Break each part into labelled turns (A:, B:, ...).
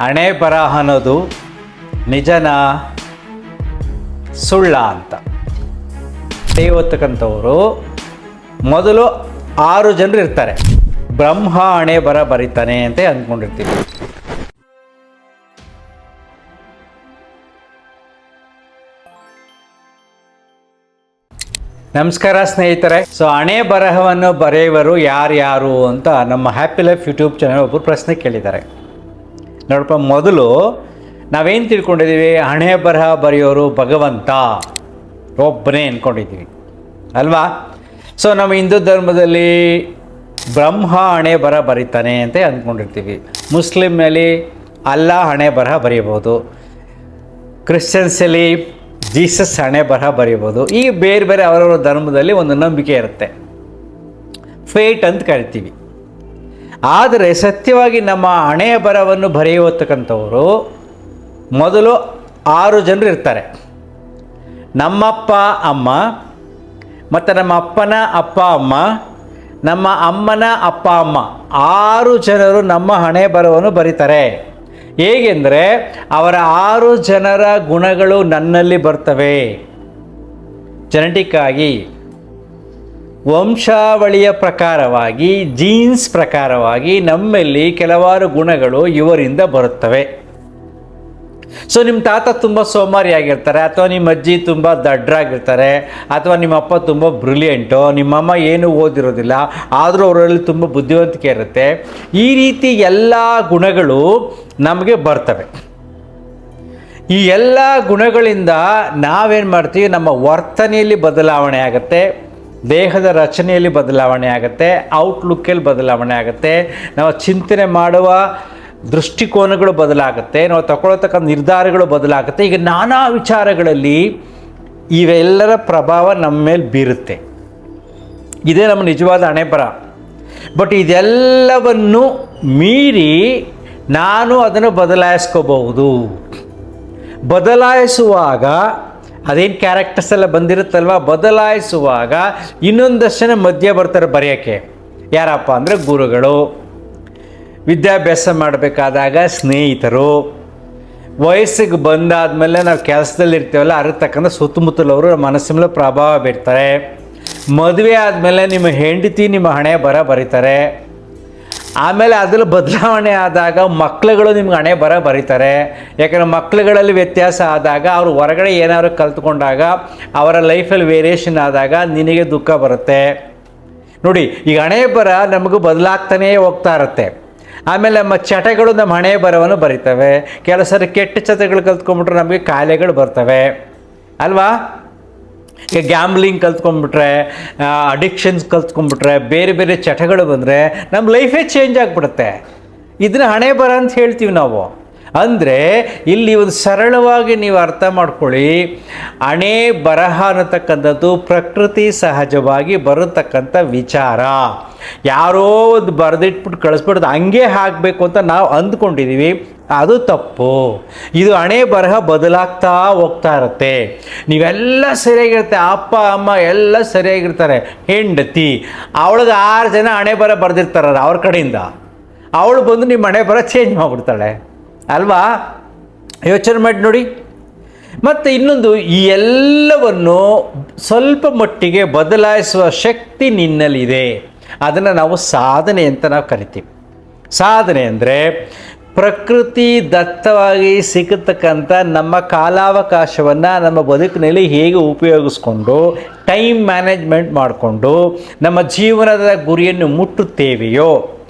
A: ಹಣೆ ಬರಹ ಅನ್ನೋದು ನಿಜನ ಸುಳ್ಳ ಅಂತ ಓದ್ತಕ್ಕಂಥವರು ಮೊದಲು 6 ಜನರು ಇರ್ತಾರೆ. ಬ್ರಹ್ಮ ಹಣೆ ಬರ ಬರೀತಾನೆ ಅಂತ ಅಂದ್ಕೊಂಡಿರ್ತೀವಿ. ನಮಸ್ಕಾರ ಸ್ನೇಹಿತರೆ. ಹಣೆ ಬರಹವನ್ನು ಬರೆಯುವರು ಯಾರ್ಯಾರು ಅಂತ ನಮ್ಮ ಹ್ಯಾಪಿ ಲೈಫ್ ಯೂಟ್ಯೂಬ್ ಚಾನಲ್ ಒಬ್ಬರು ಪ್ರಶ್ನೆ ಕೇಳಿದ್ದಾರೆ. ನೋಡಪ್ಪ, ಮೊದಲು ನಾವೇನು ತಿಳ್ಕೊಂಡಿದ್ದೀವಿ, ಹಣೆ ಬರಹ ಬರೆಯೋರು ಭಗವಂತ ಒಬ್ಬನೇ ಅಂದ್ಕೊಂಡಿದ್ದೀವಿ ಅಲ್ವಾ? ನಮ್ಮ ಹಿಂದೂ ಧರ್ಮದಲ್ಲಿ ಬ್ರಹ್ಮ ಹಣೆ ಬರಹ ಬರೀತಾನೆ ಅಂತ ಅಂದ್ಕೊಂಡಿರ್ತೀವಿ. ಮುಸ್ಲಿಮ್ನಲ್ಲಿ ಅಲ್ಲಾ ಹಣೆ ಬರಹ ಬರೀಬೋದು, ಕ್ರಿಶ್ಚಿಯನ್ಸಲ್ಲಿ ಜೀಸಸ್ ಹಣೆ ಬರಹ ಬರೀಬೋದು. ಈಗ ಬೇರೆ ಬೇರೆ ಅವರವರ ಧರ್ಮದಲ್ಲಿ ಒಂದು ನಂಬಿಕೆ ಇರುತ್ತೆ, ಫೇಟ್ ಅಂತ ಕರಿತೀವಿ. ಆದರೆ ಸತ್ಯವಾಗಿ ನಮ್ಮ ಹಣೆಯ ಬರಹವನ್ನು ಬರೆಯುವತಕ್ಕಂಥವರು ಮೊದಲು 6 ಜನರು ಇರ್ತಾರೆ. ನಮ್ಮಪ್ಪ ಅಮ್ಮ ಮತ್ತು ನಮ್ಮ ಅಪ್ಪನ ಅಪ್ಪ ಅಮ್ಮ, ನಮ್ಮ ಅಮ್ಮನ ಅಪ್ಪ ಅಮ್ಮ, 6 ಜನರು ನಮ್ಮ ಹಣೆ ಬರಹವನ್ನು ಬರೀತಾರೆ. ಹೇಗೆಂದರೆ ಅವರ 6 ಜನರ ಗುಣಗಳು ನನ್ನಲ್ಲಿ ಬರ್ತವೆ. ಜೆನೆಟಿಕ್ ಆಗಿ, ವಂಶಾವಳಿಯ ಪ್ರಕಾರವಾಗಿ, ಜೀನ್ಸ್ ಪ್ರಕಾರವಾಗಿ ನಮ್ಮಲ್ಲಿ ಕೆಲವಾರು ಗುಣಗಳು ಇವರಿಂದ ಬರುತ್ತವೆ. ನಿಮ್ಮ ತಾತ ತುಂಬ ಸೋಮಾರಿಯಾಗಿರ್ತಾರೆ, ಅಥವಾ ನಿಮ್ಮ ಅಜ್ಜಿ ತುಂಬ ದಡ್ಡರಾಗಿರ್ತಾರೆ, ಅಥವಾ ನಿಮ್ಮ ಅಪ್ಪ ತುಂಬ ಬ್ರಿಲಿಯಂಟು, ನಿಮ್ಮಮ್ಮ ಏನೂ ಓದಿರೋದಿಲ್ಲ ಆದರೂ ಅವರಲ್ಲಿ ತುಂಬ ಬುದ್ಧಿವಂತಿಕೆ ಇರುತ್ತೆ. ಈ ರೀತಿ ಎಲ್ಲ ಗುಣಗಳು ನಮಗೆ ಬರ್ತವೆ. ಈ ಎಲ್ಲ ಗುಣಗಳಿಂದ ನಾವೇನು ಮಾಡ್ತೀವಿ, ನಮ್ಮ ವರ್ತನೆಯಲ್ಲಿ ಬದಲಾವಣೆ ಆಗುತ್ತೆ, ದೇಹದ ರಚನೆಯಲ್ಲಿ ಬದಲಾವಣೆ ಆಗುತ್ತೆ, ಔಟ್ಲುಕ್ಕಲ್ಲಿ ಬದಲಾವಣೆ ಆಗುತ್ತೆ, ನಾವು ಚಿಂತನೆ ಮಾಡುವ ದೃಷ್ಟಿಕೋನಗಳು ಬದಲಾಗುತ್ತೆ, ನಾವು ತಗೊಳ್ಳತಕ್ಕಂಥ ನಿರ್ಧಾರಗಳು ಬದಲಾಗುತ್ತೆ. ಈಗ ನಾನಾ ವಿಚಾರಗಳಲ್ಲಿ ಇವೆಲ್ಲರ ಪ್ರಭಾವ ನಮ್ಮ ಮೇಲೆ ಬೀರುತ್ತೆ. ಇದೇ ನಮ್ಮ ನಿಜವಾದ ಹಣೆ ಬರಹ. ಬಟ್ ಇದೆಲ್ಲವನ್ನು ಮೀರಿ ನಾನು ಅದನ್ನು ಬದಲಾಯಿಸ್ಕೋಬಹುದು. ಬದಲಾಯಿಸುವಾಗ ಅದೇನು ಕ್ಯಾರೆಕ್ಟರ್ಸ್ ಎಲ್ಲ ಬಂದಿರುತ್ತಲ್ವ, ಬದಲಾಯಿಸುವಾಗ ಇನ್ನೊಂದಷ್ಟು ಜನ ಮಧ್ಯೆ ಬರ್ತಾರೆ ಬರೆಯೋಕ್ಕೆ. ಯಾರಪ್ಪ ಅಂದರೆ ಗುರುಗಳು, ವಿದ್ಯಾಭ್ಯಾಸ ಮಾಡಬೇಕಾದಾಗ ಸ್ನೇಹಿತರು, ವಯಸ್ಸಿಗೆ ಬಂದಾದಮೇಲೆ ನಾವು ಕೆಲಸದಲ್ಲಿ ಇರ್ತೀವಲ್ಲ ಅದಕ್ಕೆ ತಕ್ಕಂಥ ಸುತ್ತಮುತ್ತಲವರು ನಮ್ಮ ಮನಸ್ಸಿನ ಮೇಲೆ ಪ್ರಭಾವ ಬೀರ್ತಾರೆ. ಮದುವೆ ಆದಮೇಲೆ ನಿಮ್ಮ ಹೆಂಡತಿ ನಿಮ್ಮ ಹಣೆ ಬರಹ ಬರೀತಾರೆ. ಆಮೇಲೆ ಅದರಲ್ಲಿ ಬದಲಾವಣೆ ಆದಾಗ ಮಕ್ಕಳುಗಳು ನಿಮ್ಗೆ ಹಣೆ ಬರಹ ಬರೀತಾರೆ. ಯಾಕಂದರೆ ಮಕ್ಕಳುಗಳಲ್ಲಿ ವ್ಯತ್ಯಾಸ ಆದಾಗ ಅವರು ಹೊರಗಡೆ ಏನಾದ್ರು ಕಲ್ತ್ಕೊಂಡಾಗ ಅವರ ಲೈಫಲ್ಲಿ ವೇರಿಯೇಷನ್ ಆದಾಗ ನಿನಗೆ ದುಃಖ ಬರುತ್ತೆ. ನೋಡಿ, ಈಗ ಹಣೆ ಬರಹ ನಮಗೂ ಬದಲಾಗ್ತಾನೇ ಹೋಗ್ತಾ ಇರುತ್ತೆ. ಆಮೇಲೆ ನಮ್ಮ ಚಟಗಳು ನಮ್ಮ ಹಣೆ ಬರಹವನ್ನು ಬರೀತವೆ. ಕೆಲವು ಸರಿ ಕೆಟ್ಟ ಚಟಗಳು ಕಲ್ತ್ಕೊಂಡ್ಬಿಟ್ರೆ ನಮಗೆ ಕಾಯಿಲೆಗಳು ಬರ್ತವೆ ಅಲ್ವಾ? ಈಗ ಗ್ಯಾಮ್ಲಿಂಗ್ ಕಲ್ತ್ಕೊಂಡ್ಬಿಟ್ರೆ, ಅಡಿಕ್ಷನ್ಸ್ ಕಲ್ತ್ಕೊಂಡ್ಬಿಟ್ರೆ, ಬೇರೆ ಬೇರೆ ಚಟಗಳು ಬಂದರೆ ನಮ್ಮ ಲೈಫೇ ಚೇಂಜ್ ಆಗಿಬಿಡುತ್ತೆ. ಇದನ್ನ ಹಣೆ ಬರಹ ಅಂತ ಹೇಳ್ತೀವಿ ನಾವು. ಅಂದರೆ ಇಲ್ಲಿ ಒಂದು ಸರಳವಾಗಿ ನೀವು ಅರ್ಥ ಮಾಡ್ಕೊಳ್ಳಿ, ಹಣೆ ಬರಹ ಅನ್ನತಕ್ಕಂಥದ್ದು ಪ್ರಕೃತಿ ಸಹಜವಾಗಿ ಬರತಕ್ಕಂಥ ವಿಚಾರ. ಯಾರೋ ಒಂದು ಬರೆದಿಟ್ಬಿಟ್ಟು ಕಳಿಸ್ಬಿಡೋದು ಹಂಗೆ ಆಗಬೇಕು ಅಂತ ನಾವು ಅಂದ್ಕೊಂಡಿದ್ದೀವಿ, ಅದು ತಪ್ಪು. ಇದು ಹಣೆ ಬರಹ ಬದಲಾಗ್ತಾ ಹೋಗ್ತಾ ಇರುತ್ತೆ. ನೀವೆಲ್ಲ ಸರಿಯಾಗಿರುತ್ತೆ, ಅಪ್ಪ ಅಮ್ಮ ಎಲ್ಲ ಸರಿಯಾಗಿರ್ತಾರೆ, ಹೆಂಡತಿ ಅವಳಿಗೆ 6 ಜನ ಹಣೆ ಬರಹ ಬರೆದಿರ್ತಾರ ಅವ್ರ ಕಡೆಯಿಂದ, ಅವಳು ಬಂದು ನಿಮ್ಮ ಹಣೆ ಬರಹ ಚೇಂಜ್ ಮಾಡಿಬಿಡ್ತಾಳೆ ಅಲ್ವಾ? ಯೋಚನೆ ಮಾಡಿ ನೋಡಿ. ಮತ್ತು ಇನ್ನೊಂದು, ಈ ಎಲ್ಲವನ್ನು ಸ್ವಲ್ಪ ಮಟ್ಟಿಗೆ ಬದಲಾಯಿಸುವ ಶಕ್ತಿ ನಿನ್ನಲ್ಲಿದೆ. ಅದನ್ನು ನಾವು ಸಾಧನೆ ಅಂತ ನಾವು ಕರಿತೀವಿ. ಸಾಧನೆ ಅಂದರೆ ಪ್ರಕೃತಿ ದತ್ತವಾಗಿ ಸಿಗತಕ್ಕಂಥ ನಮ್ಮ ಕಾಲಾವಕಾಶವನ್ನು ನಮ್ಮ ಬದುಕಿನಲ್ಲಿ ಹೇಗೆ ಉಪಯೋಗಿಸ್ಕೊಂಡು ಟೈಮ್ ಮ್ಯಾನೇಜ್ಮೆಂಟ್ ಮಾಡಿಕೊಂಡು ನಮ್ಮ ಜೀವನದ ಗುರಿಯನ್ನು ಮುಟ್ಟುತ್ತೇವೆಯೋ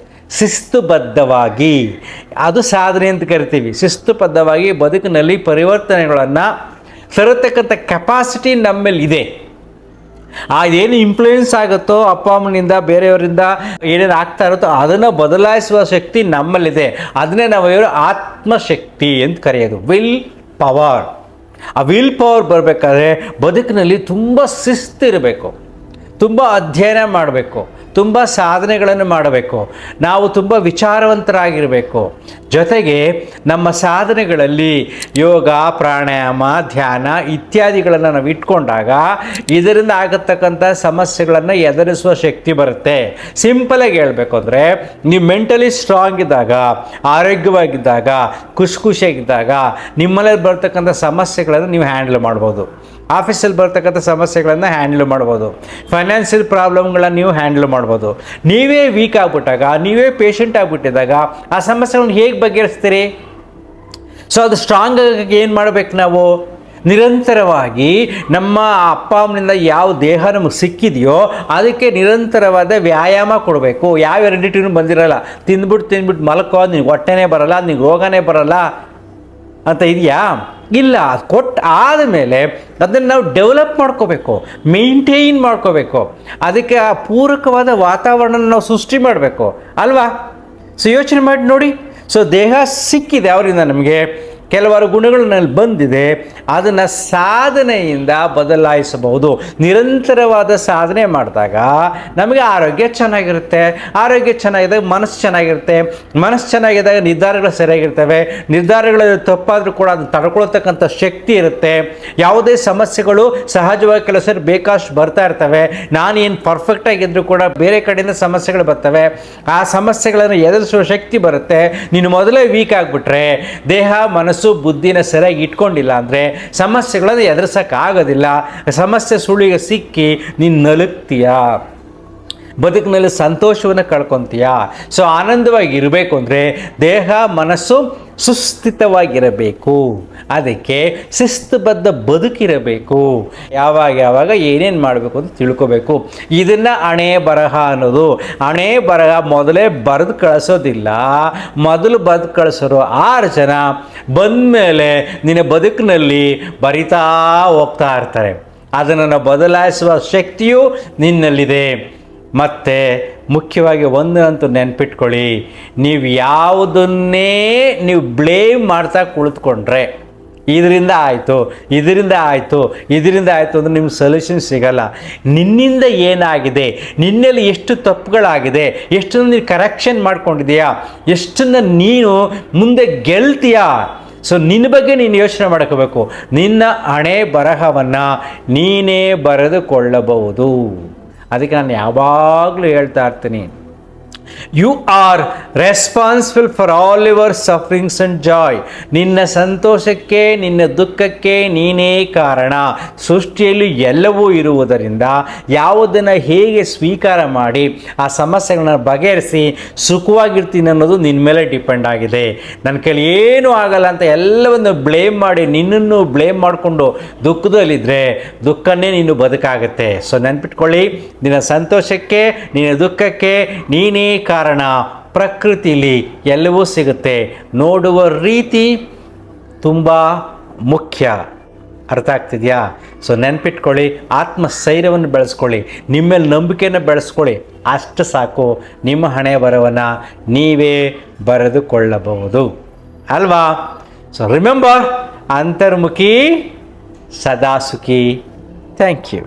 A: ಶಿಸ್ತುಬದ್ಧವಾಗಿ, ಅದು ಸಾಧನೆ ಅಂತ ಕರಿತೀವಿ. ಶಿಸ್ತುಬದ್ಧವಾಗಿ ಬದುಕಿನಲ್ಲಿ ಪರಿವರ್ತನೆಗಳನ್ನು ತರತಕ್ಕಂಥ ಕೆಪಾಸಿಟಿ ನಮ್ಮಲ್ಲಿದೆ. ಅದೇನು ಇನ್ಫ್ಲೂಯೆನ್ಸ್ ಆಗುತ್ತೋ ಅಪ್ಪ ಅಮ್ಮನಿಂದ, ಬೇರೆಯವರಿಂದ ಏನೇನು ಆಗ್ತಾ ಇರುತ್ತೋ ಅದನ್ನು ಬದಲಾಯಿಸುವ ಶಕ್ತಿ ನಮ್ಮಲ್ಲಿದೆ. ಅದನ್ನೇ ನಾವು ಆತ್ಮಶಕ್ತಿ ಅಂತ ಕರೆಯೋದು, ವಿಲ್ ಪವರ್. ಆ ವಿಲ್ ಪವರ್ ಬರಬೇಕಾದ್ರೆ ಬದುಕಿನಲ್ಲಿ ತುಂಬ ಶಿಸ್ತಿರಬೇಕು, ತುಂಬ ಅಧ್ಯಯನ ಮಾಡಬೇಕು, ತುಂಬ ಸಾಧನೆಗಳನ್ನು ಮಾಡಬೇಕು, ನಾವು ತುಂಬ ವಿಚಾರವಂತರಾಗಿರಬೇಕು. ಜೊತೆಗೆ ನಮ್ಮ ಸಾಧನೆಗಳಲ್ಲಿ ಯೋಗ, ಪ್ರಾಣಾಯಾಮ, ಧ್ಯಾನ ಇತ್ಯಾದಿಗಳನ್ನು ನಾವು ಇಟ್ಕೊಂಡಾಗ ಇದರಿಂದ ಆಗತಕ್ಕಂಥ ಸಮಸ್ಯೆಗಳನ್ನು ಎದುರಿಸುವ ಶಕ್ತಿ ಬರುತ್ತೆ. ಸಿಂಪಲಾಗಿ ಹೇಳಬೇಕು ಅಂದರೆ, ನೀವು ಮೆಂಟಲಿ ಸ್ಟ್ರಾಂಗ್ ಇದ್ದಾಗ, ಆರೋಗ್ಯವಾಗಿದ್ದಾಗ, ಖುಷಿಯಾಗಿದ್ದಾಗ ನಿಮ್ಮಲ್ಲಿ ಬರ್ತಕ್ಕಂಥ ಸಮಸ್ಯೆಗಳನ್ನು ನೀವು ಹ್ಯಾಂಡಲ್ ಮಾಡ್ಬೋದು. ಆಫೀಸಲ್ಲಿ ಬರ್ತಕ್ಕಂಥ ಸಮಸ್ಯೆಗಳನ್ನು ಹ್ಯಾಂಡಲ್ ಮಾಡ್ಬೋದು. ಫೈನಾನ್ಷಿಯಲ್ ಪ್ರಾಬ್ಲಮ್ಗಳನ್ನು ನೀವು ಹ್ಯಾಂಡಲ್ ಮಾಡ್ಬೋದು. ನೀವೇ ವೀಕ್ ಆಗಿಬಿಟ್ಟಾಗ, ನೀವೇ ಪೇಷಂಟ್ ಆಗಿಬಿಟ್ಟಿದ್ದಾಗ ಆ ಸಮಸ್ಯೆಗಳನ್ನು ಹೇಗೆ ಬಗೆಹರಿಸ್ತೀರಿ? ಸೊ ಅದು ಸ್ಟ್ರಾಂಗ್ ಆಗಿ ಏನು ಮಾಡಬೇಕು? ನಾವು ನಿರಂತರವಾಗಿ ನಮ್ಮ ಅಪ್ಪ ಅಮ್ಮನಿಂದ ಯಾವ ದೇಹ ನಮಗೆ ಸಿಕ್ಕಿದೆಯೋ ಅದಕ್ಕೆ ನಿರಂತರವಾದ ವ್ಯಾಯಾಮ ಕೊಡಬೇಕು. ಯಾವ ಹೆರಿಡಿಟಿನೂ ಬಂದಿರಲ್ಲ. ತಿಂದ್ಬಿಟ್ಟು ಮಲ್ಕೋ, ನಿನಗೆ ಹೊಟ್ಟೆನೇ ಬರಲ್ಲ, ನಿನಗೆ ರೋಗನೇ ಬರಲ್ಲ ಅಂತ ಇದೆಯಾ? ಇಲ್ಲ. ಕೊಟ್ಟು ಆದಮೇಲೆ ಅದನ್ನು ನಾವು ಡೆವಲಪ್ ಮಾಡ್ಕೋಬೇಕು, ಮೇಂಟೈನ್ ಮಾಡ್ಕೋಬೇಕು. ಅದಕ್ಕೆ ಆ ಪೂರಕವಾದ ವಾತಾವರಣ ನಾವು ಸೃಷ್ಟಿ ಮಾಡಬೇಕು ಅಲ್ವಾ? ಸೊ ಯೋಚನೆ ಮಾಡಿ ನೋಡಿ. ಸೊ ದೇಹ ಸಿಕ್ಕಿದೆ, ಅವರಿಂದ ನಮಗೆ ಕೆಲವಾರು ಗುಣಗಳು ನಲ್ಲಿ ಬಂದಿದೆ, ಅದನ್ನು ಸಾಧನೆಯಿಂದ ಬದಲಾಯಿಸಬಹುದು. ನಿರಂತರವಾದ ಸಾಧನೆ ಮಾಡಿದಾಗ ನಮಗೆ ಆರೋಗ್ಯ ಚೆನ್ನಾಗಿರುತ್ತೆ. ಆರೋಗ್ಯ ಚೆನ್ನಾಗಿದ್ದಾಗ ಮನಸ್ಸು ಚೆನ್ನಾಗಿರುತ್ತೆ. ಮನಸ್ಸು ಚೆನ್ನಾಗಿದ್ದಾಗ ನಿರ್ಧಾರಗಳು ಸರಿಯಾಗಿರ್ತವೆ. ನಿರ್ಧಾರಗಳು ತಪ್ಪಾದರೂ ಕೂಡ ಅದನ್ನು ತಡ್ಕೊಳ್ತಕ್ಕಂಥ ಶಕ್ತಿ ಇರುತ್ತೆ. ಯಾವುದೇ ಸಮಸ್ಯೆಗಳು ಸಹಜವಾಗಿ ಕೆಲಸ ಬೇಕಾಷ್ಟು ಬರ್ತಾ ಇರ್ತವೆ. ನಾನೇನು ಪರ್ಫೆಕ್ಟಾಗಿದ್ದರೂ ಕೂಡ ಬೇರೆ ಕಡೆಯಿಂದ ಸಮಸ್ಯೆಗಳು ಬರ್ತವೆ. ಆ ಸಮಸ್ಯೆಗಳನ್ನು ಎದುರಿಸುವ ಶಕ್ತಿ ಬರುತ್ತೆ. ನೀನು ಮೊದಲೇ ವೀಕ್ ಆಗಿಬಿಟ್ರೆ, ದೇಹ ಮನಸ್ಸು ಬುದ್ಧಿನ ಸರಿಯಾಗಿ ಇಟ್ಕೊಂಡಿಲ್ಲ ಅಂದರೆ ಸಮಸ್ಯೆಗಳನ್ನು ಎದುರಿಸೋಕ್ಕಾಗೋದಿಲ್ಲ. ಸಮಸ್ಯೆ ಸುಳಿಗೆ ಸಿಕ್ಕಿ ನೀನು ನಲುಗ್ತೀಯ, ಬದುಕಿನಲ್ಲಿ ಸಂತೋಷವನ್ನು ಕಳ್ಕೊತೀಯ. ಸೊ ಆನಂದವಾಗಿ ಇರಬೇಕು ಅಂದರೆ ದೇಹ ಮನಸ್ಸು ಸುಸ್ಥಿತವಾಗಿರಬೇಕು. ಅದಕ್ಕೆ ಶಿಸ್ತುಬದ್ಧ ಬದುಕಿರಬೇಕು. ಯಾವಾಗ ಏನೇನು ಮಾಡಬೇಕು ಅಂತ ತಿಳ್ಕೋಬೇಕು. ಇದನ್ನು ಹಣೆ ಬರಹ ಅನ್ನೋದು. ಹಣೆ ಬರಹ ಮೊದಲೇ ಬರೆದು ಕಳಿಸೋದಿಲ್ಲ. ಮೊದಲು ಬರೆದು ಕಳಿಸೋರು 6 ಜನ ಬಂದಮೇಲೆ ನಿನ್ನ ಬದುಕಿನಲ್ಲಿ ಬರಿತಾ ಹೋಗ್ತಾ ಇರ್ತಾರೆ. ಅದನ್ನು ಬದಲಾಯಿಸುವ ಶಕ್ತಿಯು ನಿನ್ನಲ್ಲಿದೆ. ಮತ್ತು ಮುಖ್ಯವಾಗಿ ಒಂದಂತೂ ನೆನ್ಪಿಟ್ಕೊಳ್ಳಿ, ನೀವು ಯಾವುದನ್ನೇ ನೀವು ಬ್ಲೇಮ್ ಮಾಡ್ತಾ ಕುಳಿತುಕೊಂಡ್ರೆ ಇದರಿಂದ ಆಯಿತು ಅಂದರೆ ನಿಮ್ಗೆ ಸೊಲ್ಯೂಷನ್ ಸಿಗಲ್ಲ. ನಿನ್ನಿಂದ ಏನಾಗಿದೆ, ನಿನ್ನಲ್ಲಿ ಎಷ್ಟು ತಪ್ಪುಗಳಾಗಿದೆ, ಎಷ್ಟನ್ನು ನೀನು ಕರೆಕ್ಷನ್ ಮಾಡ್ಕೊಂಡಿದೆಯಾ, ಎಷ್ಟನ್ನು ನೀನು ಮುಂದೆ ಗೆಲ್ತೀಯಾ. ಸೊ ನಿನ್ನ ಬಗ್ಗೆ ನೀನು ಯೋಚನೆ ಮಾಡ್ಕೋಬೇಕು. ನಿನ್ನ ಹಣೆ ಬರಹವನ್ನು ನೀನೇ ಬರೆದುಕೊಳ್ಳಬಹುದು. ಅದಕ್ಕೆ ನಾನು ಯಾವಾಗಲೂ ಹೇಳ್ತಾ ಇರ್ತೀನಿ, you are responsible for all your sufferings and joy. ನಿನ್ನ ಸಂತೋಷಕ್ಕೆ, ನಿನ್ನ ದುಃಖಕ್ಕೆ ನೀನೇ ಕಾರಣ. ಸೃಷ್ಟಿಯಲ್ಲಿ ಎಲ್ಲವೂ ಇರುವುದರಿಂದ ಯಾವುದನ್ನು ಹೇಗೆ ಸ್ವೀಕಾರ ಮಾಡಿ ಆ ಸಮಸ್ಯೆಗಳನ್ನ ಬಗೆಹರಿಸಿ ಸುಖವಾಗಿರ್ತೀನಿ ಅನ್ನೋದು ನಿನ್ನ ಮೇಲೆ ಡಿಪೆಂಡ್ ಆಗಿದೆ. ನನ್ನ ಕೈಲಿ ಏನೂ ಆಗಲ್ಲ ಅಂತ ಎಲ್ಲವನ್ನು ಬ್ಲೇಮ್ ಮಾಡಿ, ನಿನ್ನನ್ನು ಬ್ಲೇಮ್ ಮಾಡಿಕೊಂಡು ದುಃಖದಲ್ಲಿದ್ದರೆ ದುಃಖನೇ ನೀನು ಬದುಕಾಗುತ್ತೆ. ಸೊ ನೆನ್ಪಿಟ್ಕೊಳ್ಳಿ, ನಿನ್ನ ಸಂತೋಷಕ್ಕೆ, ನಿನ್ನ ದುಃಖಕ್ಕೆ ನೀನೇ ಕಾರಣ. ಪ್ರಕೃತಿಲಿ ಎಲ್ಲವೂ ಸಿಗುತ್ತೆ. ನೋಡುವ ರೀತಿ ತುಂಬ ಮುಖ್ಯ. ಅರ್ಥ ಆಗ್ತಿದೆಯಾ? ಸೊ ನೆನ್ಪಿಟ್ಕೊಳ್ಳಿ, ಆತ್ಮಸ್ಥೈರ್ಯವನ್ನು ಬೆಳೆಸ್ಕೊಳ್ಳಿ, ನಿಮ್ಮೇಲೆ ನಂಬಿಕೆಯನ್ನು ಬೆಳೆಸ್ಕೊಳ್ಳಿ. ಅಷ್ಟು ಸಾಕು. ನಿಮ್ಮ ಹಣೆ ಬರಹವನ್ನು ನೀವೇ ಬರೆದುಕೊಳ್ಳಬಹುದು ಅಲ್ವಾ? ಸೊ ರಿಮೆಂಬರ್, ಅಂತರ್ಮುಖಿ ಸದಾ ಸುಖಿ. Thank you.